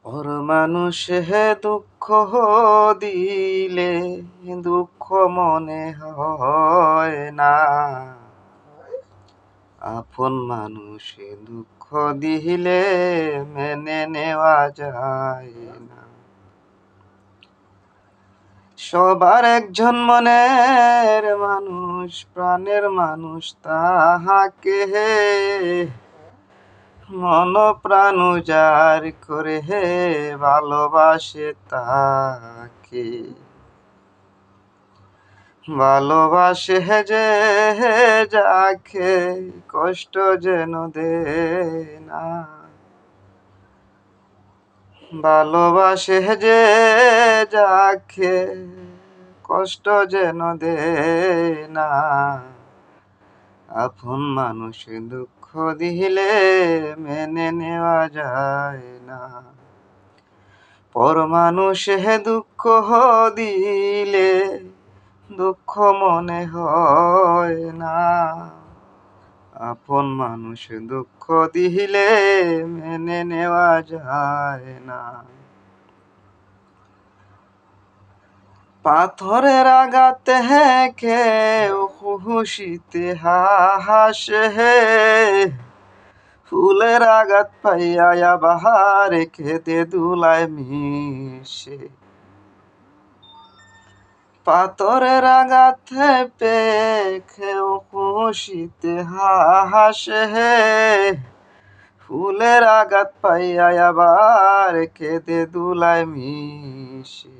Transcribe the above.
পর মানুষে দুঃখ দিলে দুঃখ মনে হয় না, আপন মানুষে দুঃখ দিলে মেনে নেওয়া যায় না। সবার একজন মনের মানুষ, প্রাণের মানুষ তাহাকে মন প্রাণ উজাড় করে ভালোবাসে তাকে। ভালোবাসে যে যাকে কষ্ট যেন দে না। ভালোবাসে যে যাকে কষ্ট যেন দে না। আপন মানুষ দুঃখ দিলে মেনে নেওয়া যায় না। পর মানুষে দুঃখ দিলে দুঃখ মনে হয় না, আপন মানুষ দুঃখ দিলে মেনে নেওয়া যায় না। পাথরের আঘাতে কেউ খুশিতে হাসে, ফুলের আঘাত পাইয়া বাহারে খেতে দুলায় মিশে। পাথরের আঘাতে কেউ খুশিতে হাসে, ফুলের আঘাত পাইয়া আবার কেঁদে দুলায় মিশে।